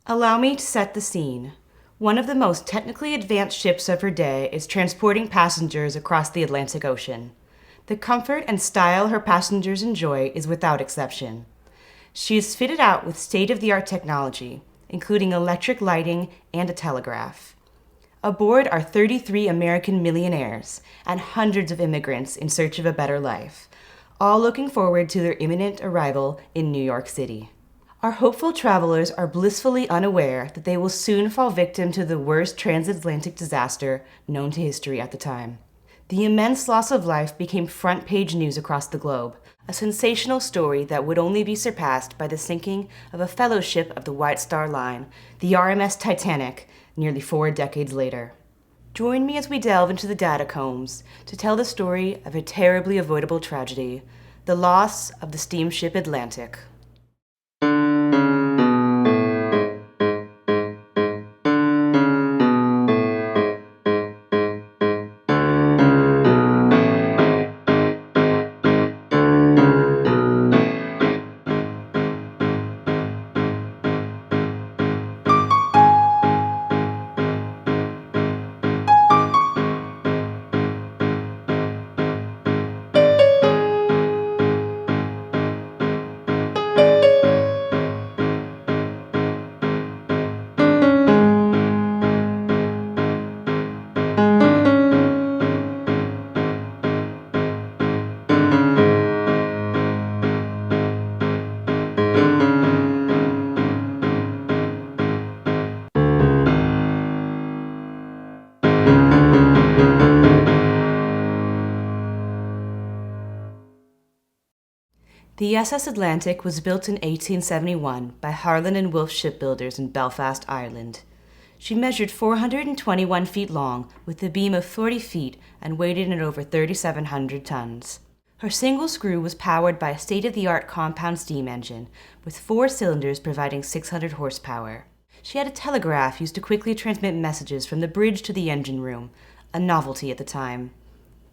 Allow me to set the scene. One of the most technically advanced ships of her day is transporting passengers across the Atlantic Ocean. The comfort and style her passengers enjoy is without exception. She is fitted out with state-of-the-art technology, including electric lighting and a telegraph. Aboard are 33 American millionaires and hundreds of immigrants in search of a better life, all looking forward to their imminent arrival in New York City. Our hopeful travelers are blissfully unaware that they will soon fall victim to the worst transatlantic disaster known to history at the time. The immense loss of life became front-page news across the globe, a sensational story that would only be surpassed by the sinking of a fellow ship of the White Star Line, the RMS Titanic, nearly 4 decades later. Join me as we delve into the DATACOMBS to tell the story of a terribly avoidable tragedy, the loss of the steamship Atlantic. The SS Atlantic was built in 1871 by Harland and Wolff shipbuilders in Belfast, Ireland. She measured 421 feet long with a beam of 40 feet and weighed in at over 3,700 tons. Her single screw was powered by a state-of-the-art compound steam engine with 4 cylinders providing 600 horsepower. She had a telegraph used to quickly transmit messages from the bridge to the engine room, a novelty at the time.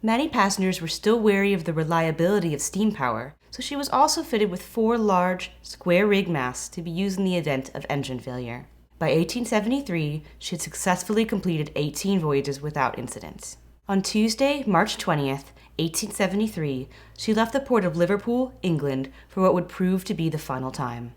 Many passengers were still wary of the reliability of steam power, so she was also fitted with 4 large, square-rig masts to be used in the event of engine failure. By 1873, she had successfully completed 18 voyages without incident. On Tuesday, March 20th, 1873, she left the port of Liverpool, England, for what would prove to be the final time.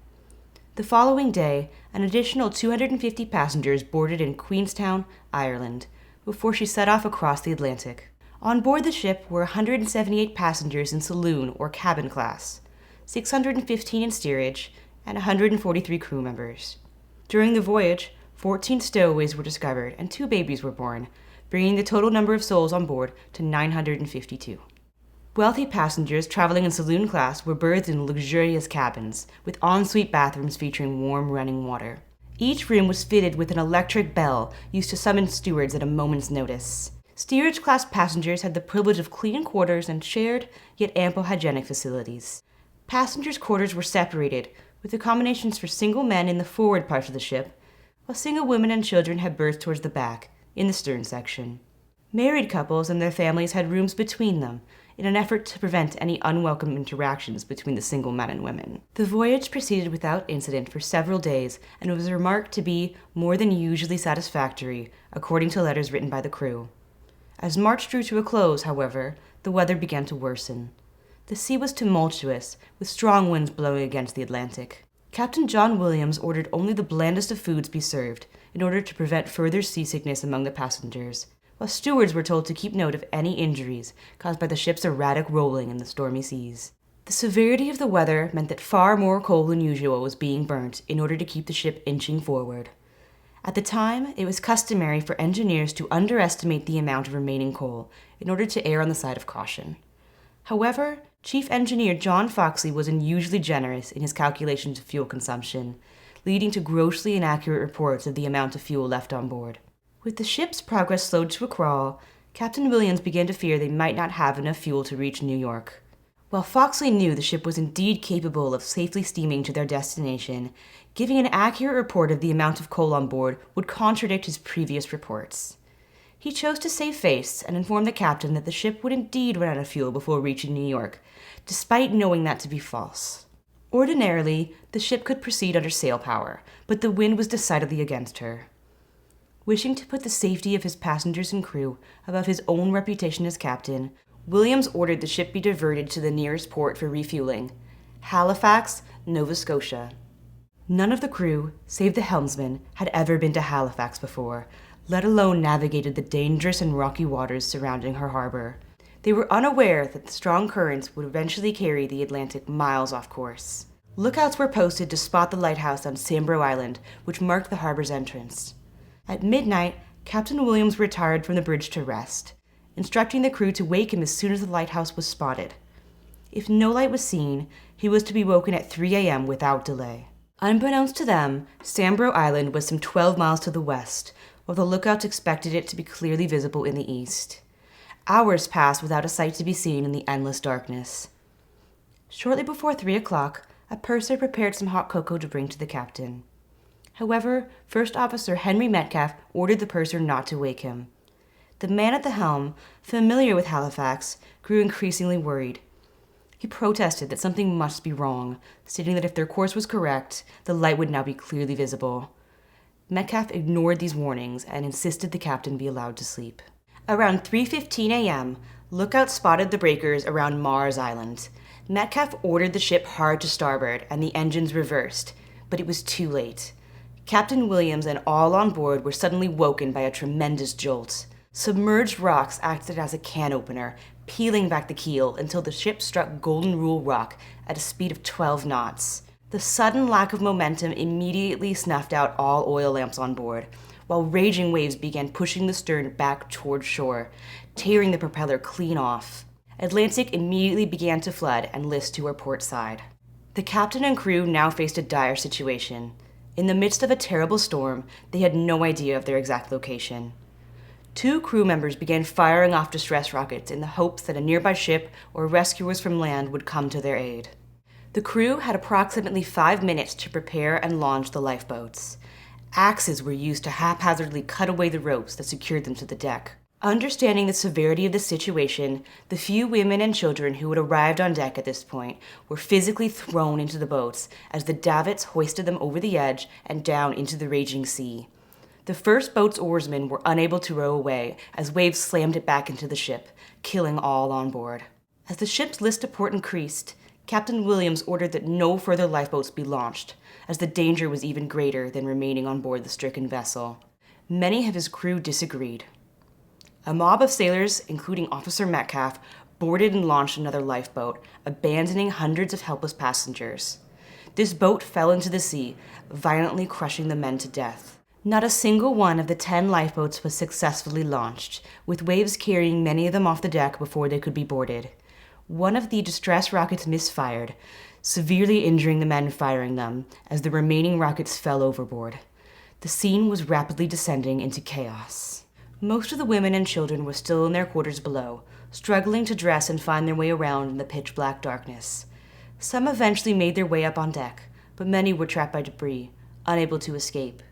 The following day, an additional 250 passengers boarded in Queenstown, Ireland, before she set off across the Atlantic. On board the ship were 178 passengers in saloon or cabin class, 615 in steerage, and 143 crew members. During the voyage, 14 stowaways were discovered and 2 babies were born, bringing the total number of souls on board to 952. Wealthy passengers traveling in saloon class were berthed in luxurious cabins, with ensuite bathrooms featuring warm running water. Each room was fitted with an electric bell used to summon stewards at a moment's notice. Steerage class passengers had the privilege of clean quarters and shared, yet ample hygienic facilities. Passengers' quarters were separated, with accommodations for single men in the forward part of the ship, while single women and children had berths towards the back, in the stern section. Married couples and their families had rooms between them, in an effort to prevent any unwelcome interactions between the single men and women. The voyage proceeded without incident for several days and was remarked to be more than usually satisfactory, according to letters written by the crew. As March drew to a close, however, the weather began to worsen. The sea was tumultuous, with strong winds blowing against the Atlantic. Captain John Williams ordered only the blandest of foods be served, in order to prevent further seasickness among the passengers, while stewards were told to keep note of any injuries caused by the ship's erratic rolling in the stormy seas. The severity of the weather meant that far more coal than usual was being burnt in order to keep the ship inching forward. At the time, it was customary for engineers to underestimate the amount of remaining coal in order to err on the side of caution. However, Chief Engineer John Foxley was unusually generous in his calculations of fuel consumption, leading to grossly inaccurate reports of the amount of fuel left on board. With the ship's progress slowed to a crawl, Captain Williams began to fear they might not have enough fuel to reach New York. While Foxley knew the ship was indeed capable of safely steaming to their destination, giving an accurate report of the amount of coal on board would contradict his previous reports. He chose to save face and inform the captain that the ship would indeed run out of fuel before reaching New York, despite knowing that to be false. Ordinarily, the ship could proceed under sail power, but the wind was decidedly against her. Wishing to put the safety of his passengers and crew above his own reputation as captain, Williams ordered the ship be diverted to the nearest port for refueling, Halifax, Nova Scotia. None of the crew, save the helmsman, had ever been to Halifax before, let alone navigated the dangerous and rocky waters surrounding her harbor. They were unaware that the strong currents would eventually carry the Atlantic miles off course. Lookouts were posted to spot the lighthouse on Sambro Island, which marked the harbor's entrance. At midnight, Captain Williams retired from the bridge to rest, instructing the crew to wake him as soon as the lighthouse was spotted. If no light was seen, he was to be woken at 3 a.m. without delay. Unbeknownst to them, Sambro Island was some 12 miles to the west, while the lookouts expected it to be clearly visible in the east. Hours passed without a sight to be seen in the endless darkness. Shortly before 3 o'clock, a purser prepared some hot cocoa to bring to the captain. However, First Officer Henry Metcalfe ordered the purser not to wake him. The man at the helm, familiar with Halifax, grew increasingly worried. He protested that something must be wrong, stating that if their course was correct, the light would now be clearly visible. Metcalfe ignored these warnings and insisted the captain be allowed to sleep. Around 3:15 a.m., lookouts spotted the breakers around Mars Island. Metcalfe ordered the ship hard to starboard and the engines reversed, but it was too late. Captain Williams and all on board were suddenly woken by a tremendous jolt. Submerged rocks acted as a can opener, peeling back the keel until the ship struck Golden Rule Rock at a speed of 12 knots. The sudden lack of momentum immediately snuffed out all oil lamps on board, while raging waves began pushing the stern back toward shore, tearing the propeller clean off. Atlantic immediately began to flood and list to her port side. The captain and crew now faced a dire situation. In the midst of a terrible storm, they had no idea of their exact location. 2 crew members began firing off distress rockets in the hopes that a nearby ship or rescuers from land would come to their aid. The crew had approximately 5 minutes to prepare and launch the lifeboats. Axes were used to haphazardly cut away the ropes that secured them to the deck. Understanding the severity of the situation, the few women and children who had arrived on deck at this point were physically thrown into the boats as the davits hoisted them over the edge and down into the raging sea. The first boat's oarsmen were unable to row away as waves slammed it back into the ship, killing all on board. As the ship's list to port increased, Captain Williams ordered that no further lifeboats be launched, as the danger was even greater than remaining on board the stricken vessel. Many of his crew disagreed. A mob of sailors, including Officer Metcalfe, boarded and launched another lifeboat, abandoning hundreds of helpless passengers. This boat fell into the sea, violently crushing the men to death. Not a single one of the 10 lifeboats was successfully launched, with waves carrying many of them off the deck before they could be boarded. One of the distress rockets misfired, severely injuring the men firing them, as the remaining rockets fell overboard. The scene was rapidly descending into chaos. Most of the women and children were still in their quarters below, struggling to dress and find their way around in the pitch-black darkness. Some eventually made their way up on deck, but many were trapped by debris, unable to escape.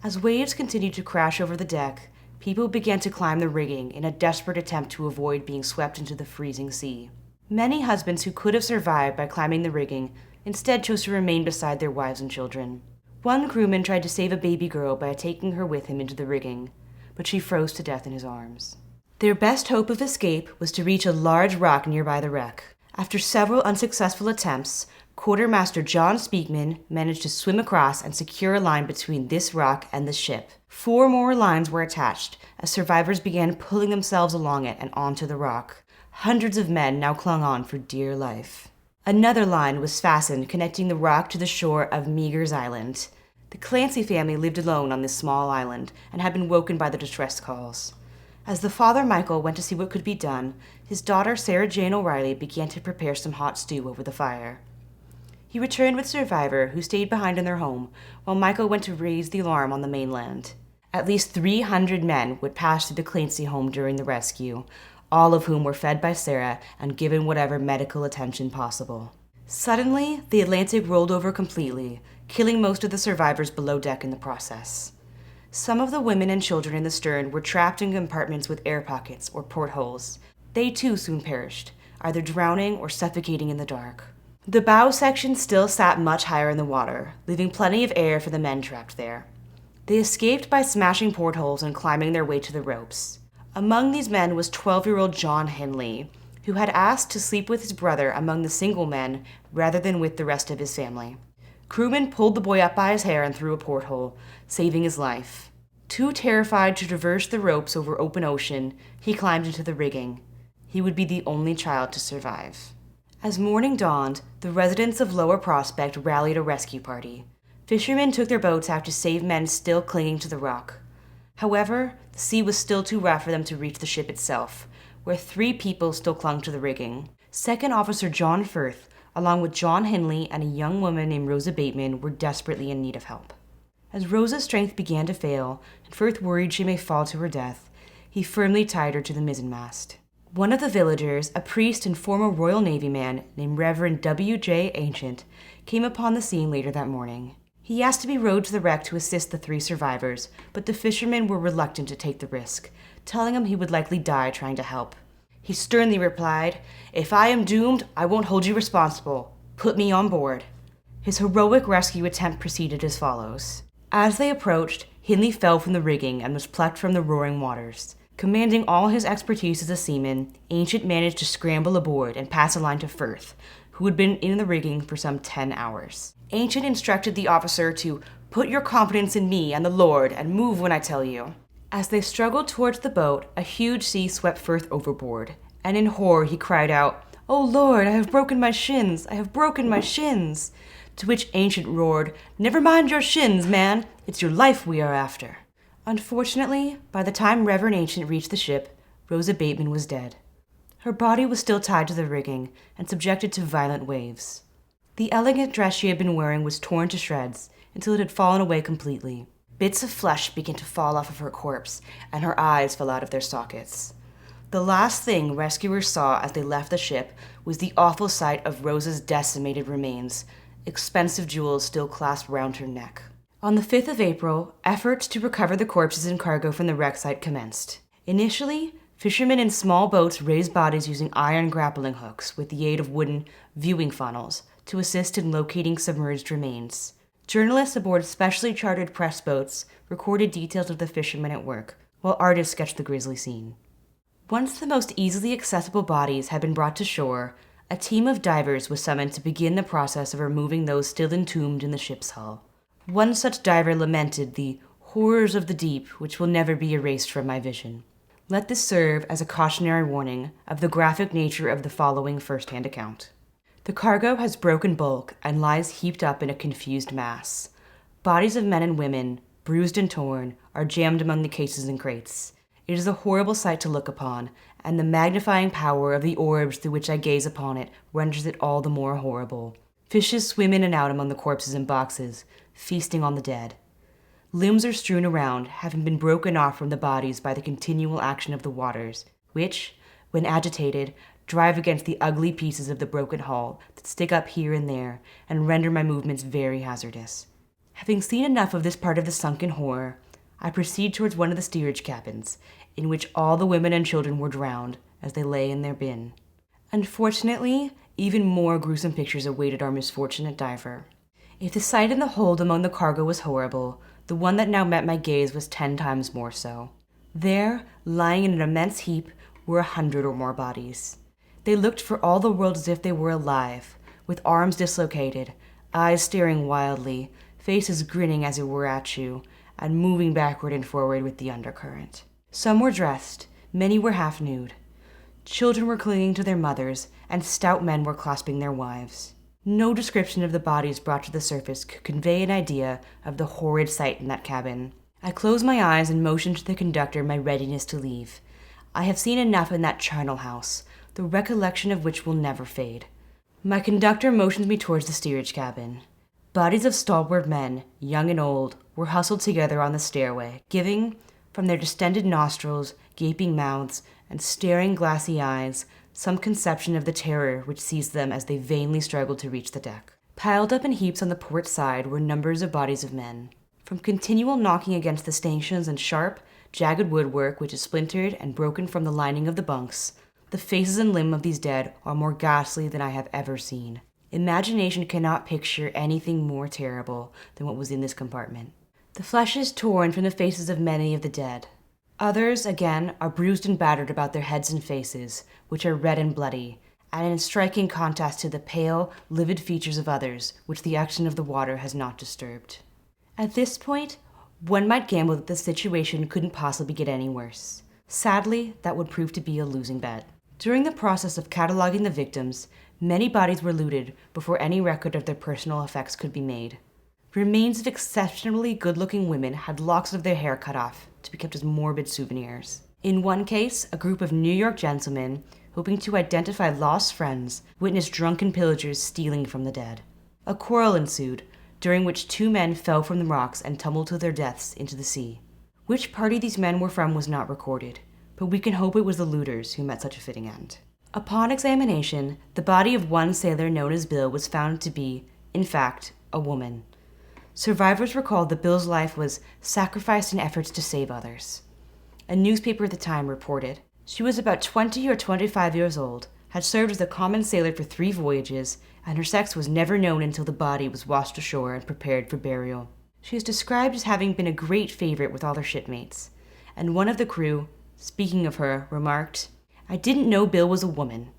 As waves continued to crash over the deck, people began to climb the rigging in a desperate attempt to avoid being swept into the freezing sea. Many husbands who could have survived by climbing the rigging instead chose to remain beside their wives and children. One crewman tried to save a baby girl by taking her with him into the rigging, but she froze to death in his arms. Their best hope of escape was to reach a large rock nearby the wreck. After several unsuccessful attempts, Quartermaster John Speakman managed to swim across and secure a line between this rock and the ship. 4 more lines were attached as survivors began pulling themselves along it and onto the rock. Hundreds of men now clung on for dear life. Another line was fastened connecting the rock to the shore of Meagher's Island. The Clancy family lived alone on this small island and had been woken by the distress calls. As the father Michael went to see what could be done, his daughter Sarah Jane O'Reilly began to prepare some hot stew over the fire. He returned with survivor who stayed behind in their home, while Michael went to raise the alarm on the mainland. At least 300 men would pass through the Clancy home during the rescue, all of whom were fed by Sarah and given whatever medical attention possible. Suddenly, the Atlantic rolled over completely, killing most of the survivors below deck in the process. Some of the women and children in the stern were trapped in compartments with air pockets or portholes. They too soon perished, either drowning or suffocating in the dark. The bow section still sat much higher in the water, leaving plenty of air for the men trapped there. They escaped by smashing portholes and climbing their way to the ropes. Among these men was 12-year-old John Henley, who had asked to sleep with his brother among the single men rather than with the rest of his family. Crewmen pulled the boy up by his hair and through a porthole, saving his life. Too terrified to traverse the ropes over open ocean, he climbed into the rigging. He would be the only child to survive. As morning dawned, the residents of Lower Prospect rallied a rescue party. Fishermen took their boats out to save men still clinging to the rock. However, the sea was still too rough for them to reach the ship itself, where 3 people still clung to the rigging. Second Officer John Firth, along with John Henley and a young woman named Rosa Bateman, were desperately in need of help. As Rosa's strength began to fail, and Firth worried she may fall to her death, he firmly tied her to the mizzenmast. One of the villagers, a priest and former Royal Navy man named Reverend W.J. Ancient, came upon the scene later that morning. He asked to be rowed to the wreck to assist the 3 survivors, but the fishermen were reluctant to take the risk, telling him he would likely die trying to help. He sternly replied, "If I am doomed, I won't hold you responsible. Put me on board." His heroic rescue attempt proceeded as follows. As they approached, Henley fell from the rigging and was plucked from the roaring waters. Commanding all his expertise as a seaman, Ancient managed to scramble aboard and pass a line to Firth, who had been in the rigging for some 10 hours. Ancient instructed the officer to "put your confidence in me and the Lord and move when I tell you." As they struggled towards the boat, a huge sea swept Firth overboard, and in horror he cried out, "Oh Lord, I have broken my shins! I have broken my shins!" To which Ancient roared, "Never mind your shins, man! It's your life we are after." Unfortunately, by the time Reverend Ancient reached the ship, Rosa Bateman was dead. Her body was still tied to the rigging and subjected to violent waves. The elegant dress she had been wearing was torn to shreds until it had fallen away completely. Bits of flesh began to fall off of her corpse, and her eyes fell out of their sockets. The last thing rescuers saw as they left the ship was the awful sight of Rosa's decimated remains, expensive jewels still clasped round her neck. On the 5th of April, efforts to recover the corpses and cargo from the wreck site commenced. Initially, fishermen in small boats raised bodies using iron grappling hooks with the aid of wooden viewing funnels to assist in locating submerged remains. Journalists aboard specially chartered press boats recorded details of the fishermen at work, while artists sketched the grisly scene. Once the most easily accessible bodies had been brought to shore, a team of divers was summoned to begin the process of removing those still entombed in the ship's hull. One such diver lamented the horrors of the deep which will never be erased from my vision. Let this serve as a cautionary warning of the graphic nature of the following first-hand account. The cargo has broken bulk and lies heaped up in a confused mass. Bodies of men and women, bruised and torn, are jammed among the cases and crates. It is a horrible sight to look upon, and the magnifying power of the orbs through which I gaze upon it renders it all the more horrible. Fishes swim in and out among the corpses and boxes, feasting on the dead. Limbs are strewn around, having been broken off from the bodies by the continual action of the waters, which, when agitated, drive against the ugly pieces of the broken hull that stick up here and there and render my movements very hazardous. Having seen enough of this part of the sunken horror, I proceed towards one of the steerage cabins, in which all the women and children were drowned as they lay in their bin. Unfortunately, even more gruesome pictures awaited our misfortunate diver. If the sight in the hold among the cargo was horrible, the one that now met my gaze was 10 times more so. There, lying in an immense heap, were 100 or more bodies. They looked for all the world as if they were alive, with arms dislocated, eyes staring wildly, faces grinning as it were at you, and moving backward and forward with the undercurrent. Some were dressed, many were half nude. Children were clinging to their mothers, and stout men were clasping their wives. No description of the bodies brought to the surface could convey an idea of the horrid sight in that cabin. I closed my eyes and motioned to the conductor my readiness to leave. I have seen enough in that charnel house, the recollection of which will never fade. My conductor motioned me towards the steerage cabin. Bodies of stalwart men, young and old, were hustled together on the stairway, giving, from their distended nostrils, gaping mouths, and staring glassy eyes, some conception of the terror which seized them as they vainly struggled to reach the deck. Piled up in heaps on the port side were numbers of bodies of men. From continual knocking against the stanchions and sharp, jagged woodwork which is splintered and broken from the lining of the bunks, the faces and limbs of these dead are more ghastly than I have ever seen. Imagination cannot picture anything more terrible than what was in this compartment. The flesh is torn from the faces of many of the dead. Others, again, are bruised and battered about their heads and faces, which are red and bloody, and in striking contrast to the pale, livid features of others, which the action of the water has not disturbed. At this point, one might gamble that the situation couldn't possibly get any worse. Sadly, that would prove to be a losing bet. During the process of cataloging the victims, many bodies were looted before any record of their personal effects could be made. Remains of exceptionally good-looking women had locks of their hair cut off to be kept as morbid souvenirs. In one case, a group of New York gentlemen, hoping to identify lost friends, witnessed drunken pillagers stealing from the dead. A quarrel ensued, during which 2 men fell from the rocks and tumbled to their deaths into the sea. Which party these men were from was not recorded, but we can hope it was the looters who met such a fitting end. Upon examination, the body of one sailor known as Bill was found to be, in fact, a woman. Survivors recalled that Bill's life was sacrificed in efforts to save others. A newspaper at the time reported, "She was about 20 or 25 years old, had served as a common sailor for 3 voyages, and her sex was never known until the body was washed ashore and prepared for burial." She is described as having been a great favorite with all her shipmates, and one of the crew, speaking of her, remarked, "I didn't know Bill was a woman.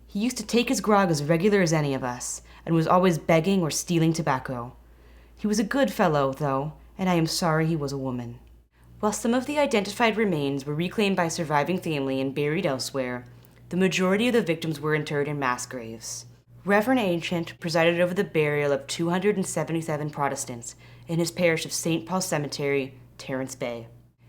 He used to take his grog as regular as any of us, and was always begging or stealing tobacco. He was a good fellow, though, and I am sorry he was a woman." While some of the identified remains were reclaimed by surviving family and buried elsewhere, the majority of the victims were interred in mass graves. Reverend Ancient presided over the burial of 277 Protestants in his parish of St. Paul's Cemetery, Terrence Bay.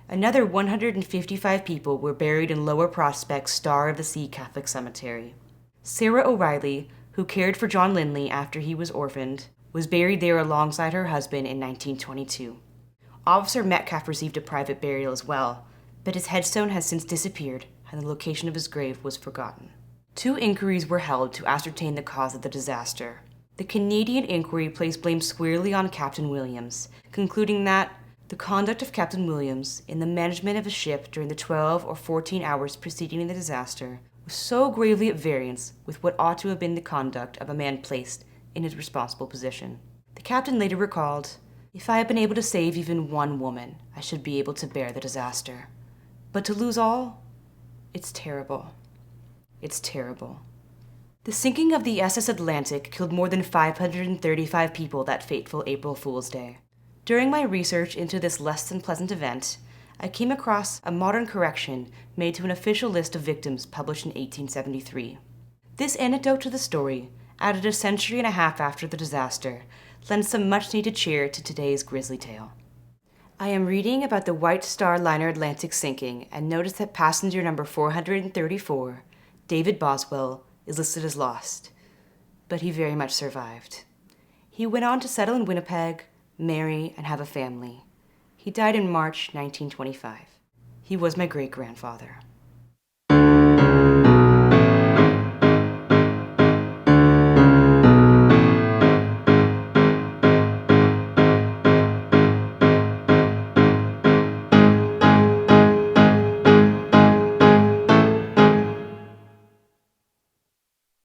Another 155 people were buried in Lower Prospect's Star of the Sea Catholic Cemetery. Sarah O'Reilly, who cared for John Lindley after he was orphaned, was buried there alongside her husband in 1922. Officer Metcalf received a private burial as well, but his headstone has since disappeared and the location of his grave was forgotten. 2 inquiries were held to ascertain the cause of the disaster. The Canadian inquiry placed blame squarely on Captain Williams, concluding that the conduct of Captain Williams in the management of a ship during the 12 or 14 hours preceding the disaster was so gravely at variance with what ought to have been the conduct of a man placed in his responsible position. The captain later recalled, "If I had been able to save even one woman, I should be able to bear the disaster. But to lose all? It's terrible. It's terrible." The sinking of the SS Atlantic killed more than 535 people that fateful April Fool's Day. During my research into this less than pleasant event, I came across a modern correction made to an official list of victims published in 1873. This anecdote to the story, added a century and a half after the disaster, lends some much-needed cheer to today's grisly tale. I am reading about the White Star Liner Atlantic sinking and notice that passenger number 434, David Boswell, is listed as lost, but he very much survived. He went on to settle in Winnipeg, marry, and have a family. He died in March 1925. He was my great-grandfather.